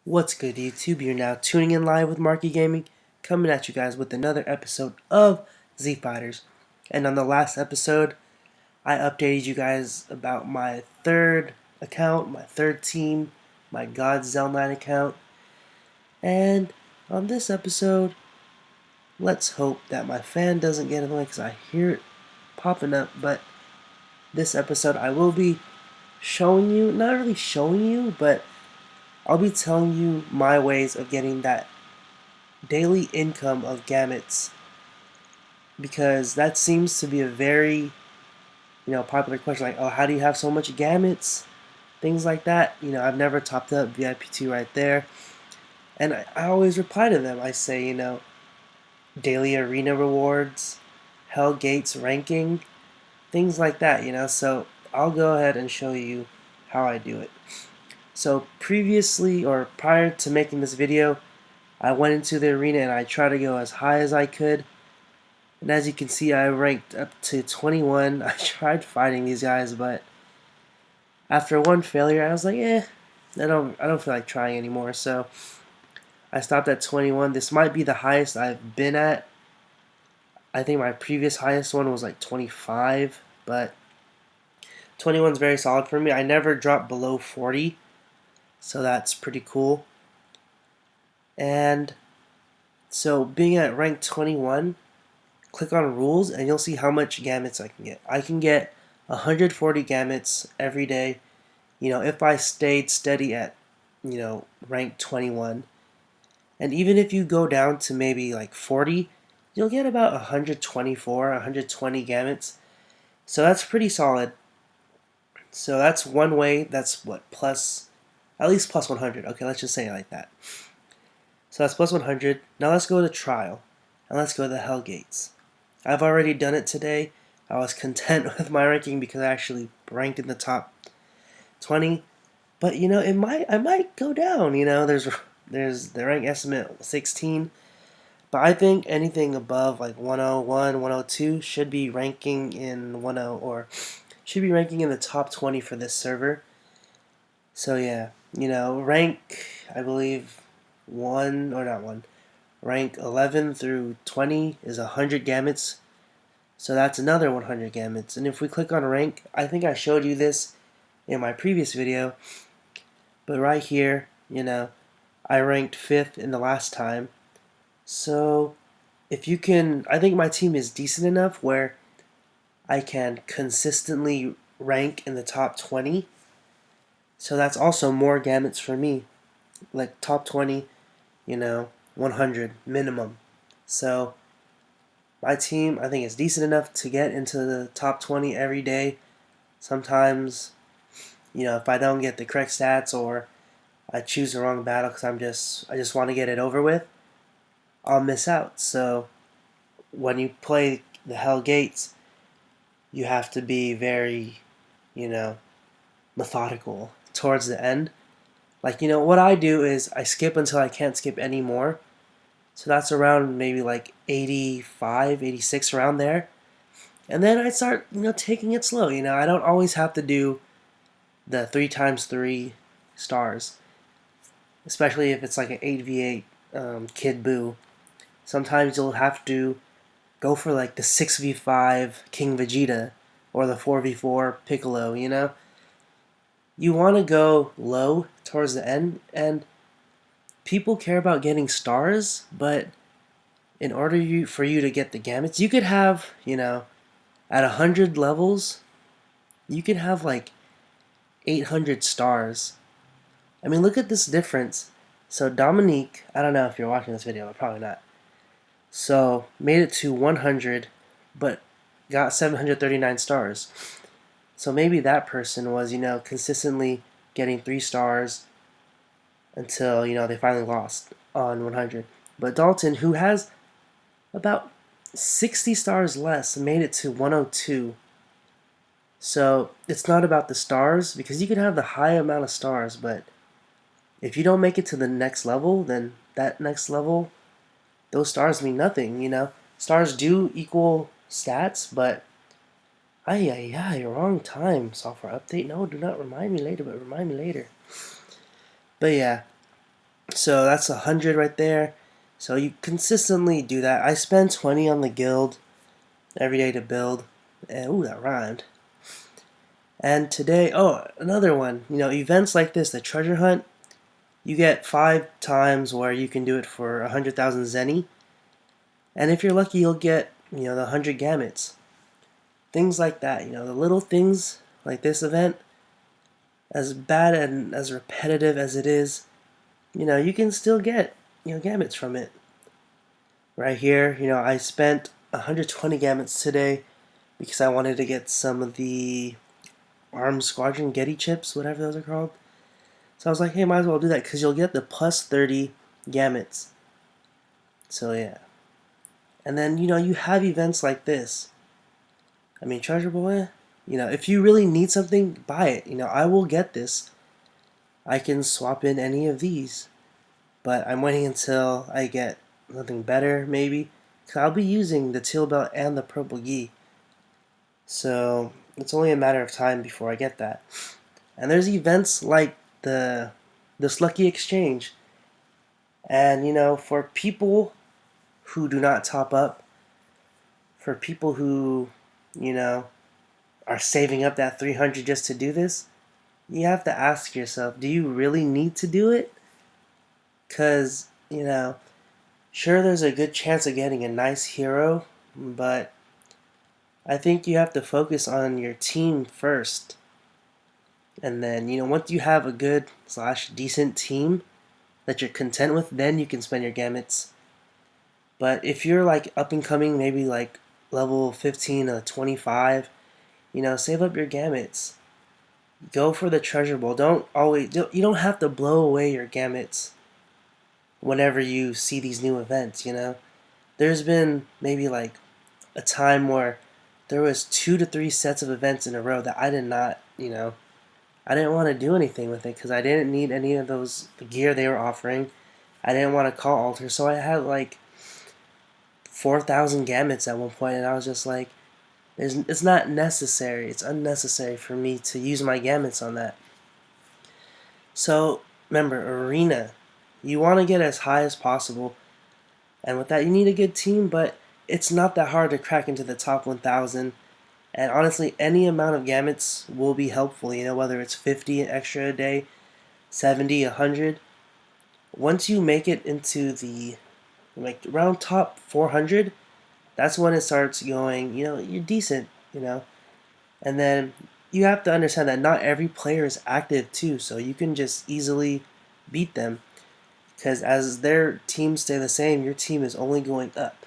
What's good, YouTube? You're now tuning in live with Marky Gaming, coming at you guys with another episode of Z Fighters. And on the last episode, I updated you guys about my third account, my third team, my God Zell9 account. And on this episode, let's hope that my fan doesn't get annoyed because I hear it popping up. But this episode, I will be showing you, not really showing you, but I'll be telling you my ways of getting that daily income of Gammets, because that seems to be a very popular question, like, oh, how do you have so much Gammets, things like that. I've never topped up VIP2 right there, and I always reply to them. I say, daily arena rewards, Hell Gates ranking, things like that. So I'll go ahead and show you how I do it. So previously, or prior to making this video, I went into the arena and I tried to go as high as I could. And as you can see, I ranked up to 21. I tried fighting these guys, but after one failure, I was like, I don't feel like trying anymore. So I stopped at 21. This might be the highest I've been at. I think my previous highest one was like 25, but 21 is very solid for me. I never dropped below 40, so that's pretty cool. And so being at rank 21, click on rules and you'll see how much Gammets I can get. I can get 140 Gammets every day, if I stayed steady at, rank 21. And even if you go down to maybe like 40, you'll get about 124, 120 Gammets. So that's pretty solid. So that's one way. That's what, at least plus 100. Okay, let's just say it like that. So that's plus 100. Now let's go to trial, and let's go to the Hell Gates. I've already done it today. I was content with my ranking because I actually ranked in the top 20. But I might go down. There's the rank estimate 16. But I think anything above like 101, 102 should be ranking in 10, or should be ranking in the top 20 for this server. So yeah, rank, I believe rank 11 through 20 is 100 Gammets. So that's another 100 Gammets. And if we click on rank, I think I showed you this in my previous video, but right here, I ranked 5th in the last time. So if you can, I think my team is decent enough where I can consistently rank in the top 20. So that's also more Gammets for me, like top 20, 100 minimum. So my team, I think, is decent enough to get into the top 20 every day. Sometimes, if I don't get the correct stats, or I choose the wrong battle because I just want to get it over with, I'll miss out. So when you play the Hell Gates, you have to be very, methodical towards the end. Like, what I do is I skip until I can't skip anymore. So that's around maybe like 85, 86, around there. And then I start, taking it slow. I don't always have to do the 3x3 stars, especially if it's like an 8v8 Kid Buu. Sometimes you'll have to go for like the 6v5 King Vegeta or the 4v4 Piccolo. You want to go low towards the end, and people care about getting stars, but in order for you to get the Gammets, you could have, at 100 levels, you could have like 800 stars. I mean, look at this difference. So Dominique, I don't know if you're watching this video, but probably not. So made it to 100, but got 739 stars. So maybe that person was, consistently getting 3 stars until, they finally lost on 100. But Dalton, who has about 60 stars less, made it to 102. So it's not about the stars, because you can have the high amount of stars, but if you don't make it to the next level, then that next level, those stars mean nothing. Stars do equal stats, but wrong time, software update. No, do not remind me later, but remind me later. But yeah, So that's 100 right there. So you consistently do that. I spend 20 on the guild every day to build. And ooh, that rhymed. And today, oh, another one. Events like this, the treasure hunt, you get 5 times where you can do it for 100,000 zenny. And if you're lucky, you'll get, the 100 gammets. Things like that, the little things like this event, as bad and as repetitive as it is, you can still get, gammets from it. Right here, I spent 120 gammets today because I wanted to get some of the Armed Squadron Getty chips, whatever those are called. So I was like, hey, might as well do that because you'll get the plus 30 gammets. So yeah. And then, you have events like this. I mean, Treasure Boy, if you really need something, buy it. I will get this. I can swap in any of these. But I'm waiting until I get something better, maybe. Because I'll be using the teal belt and the purple gi. So it's only a matter of time before I get that. And there's events like this Lucky Exchange. And, for people who do not top up, for people who, are saving up that 300 just to do this, you have to ask yourself, do you really need to do it? Because, sure, there's a good chance of getting a nice hero, but I think you have to focus on your team first. And then, once you have a good / decent team that you're content with, then you can spend your gammets. But if you're like up and coming, maybe like level 15 to 25, save up your gammets. Go for the treasure bowl. You don't have to blow away your gammets whenever you see these new events, There's been maybe like a time where there was 2 to 3 sets of events in a row that I did not, I didn't want to do anything with it because I didn't need any of those gear they were offering. I didn't want to call altar, so I had like 4,000 gammets at one point, and I was just like, it's not necessary. It's unnecessary for me to use my gammets on that. So remember, arena, you want to get as high as possible, and with that you need a good team, but it's not that hard to crack into the top 1,000. And honestly, any amount of gammets will be helpful, whether it's 50 extra a day, 70, 100. Once you make it into the around top 400, that's when it starts going, you're decent, And then you have to understand that not every player is active too, so you can just easily beat them. Because as their teams stay the same, your team is only going up.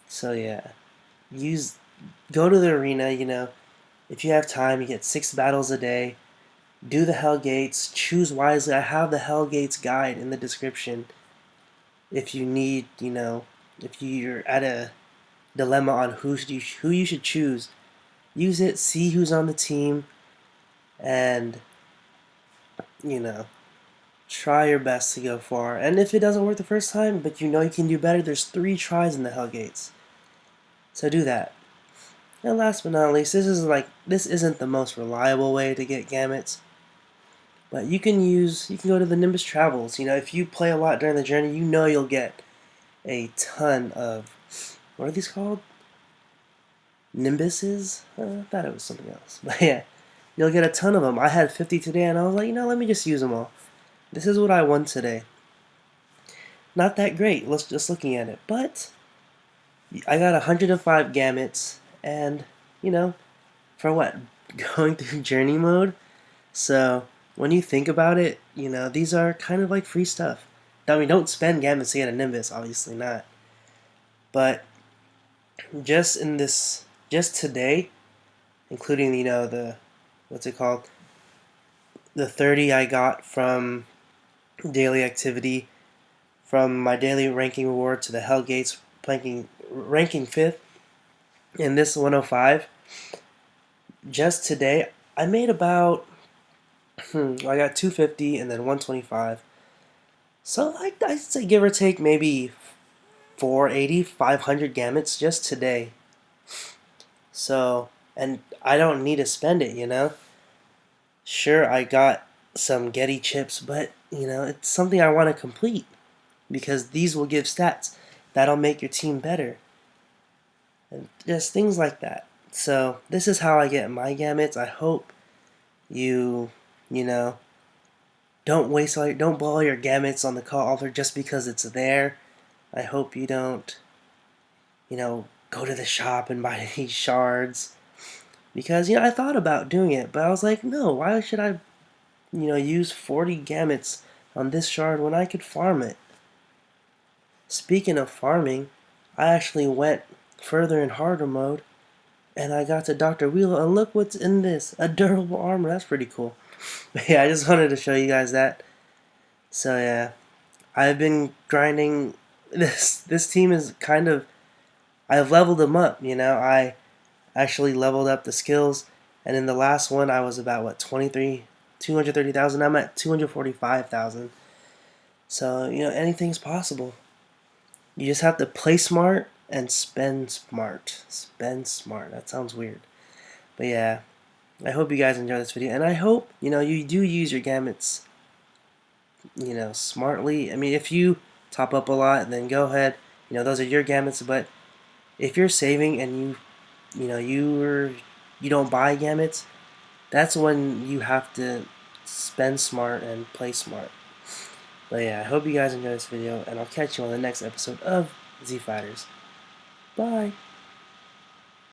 So yeah, go to the arena, if you have time, you get 6 battles a day. Do the Hell Gates, choose wisely. I have the Hell Gates guide in the description. If you need, if you're at a dilemma on who you should choose, use it, see who's on the team, and, try your best to go far. And if it doesn't work the first time, but you can do better, there's 3 tries in the Hell Gates. So do that. And last but not least, this isn't the most reliable way to get gammets, but you can go to the Nimbus Travels. If you play a lot during the journey, you'll get a ton of, what are these called? Nimbuses? I thought it was something else, but yeah, you'll get a ton of them. I had 50 today, and I was like, let me just use them all. This is what I won today. Not that great. Just looking at it, but I got 105 gammets, and for what? Going through journey mode. So when you think about it, these are kind of like free stuff. I mean, don't spend gammets to get a Nimbus, obviously not. But just today, including the what's it called? The 30 I got from daily activity, from my daily ranking reward to the Hell Gates ranking 5th, and this 105. Just today, I made about I got 250 and then 125. So I'd say give or take maybe 480, 500 gammets just today. So, and I don't need to spend it, Sure, I got, some Getty chips, but it's something I want to complete because these will give stats that'll make your team better and just things like that. So this is how I get my gamuts. I hope you you know don't blow all your gamuts on the call altar just because it's there. I hope you don't go to the shop and buy these shards because I thought about doing it, but I was like, no, why should I use 40 gamuts on this shard when I could farm it? Speaking of farming, I actually went further in harder mode and I got to Dr. Wheeler, and look what's in this, a durable armor. That's pretty cool. But yeah, I just wanted to show you guys that. So yeah, I've been grinding. This team is kind of, I've leveled them up. I actually leveled up the skills, and in the last one I was about what 230,000. I'm at 245,000. So anything's possible. You just have to play smart and spend smart. Spend smart. That sounds weird, but yeah. I hope you guys enjoy this video, and I hope you do use your gamuts smartly. I mean, if you top up a lot, then go ahead. Those are your gamuts. But if you're saving and you don't buy gamuts, that's when you have to spend smart and play smart. But yeah, I hope you guys enjoy this video, and I'll catch you on the next episode of Z Fighters. Bye.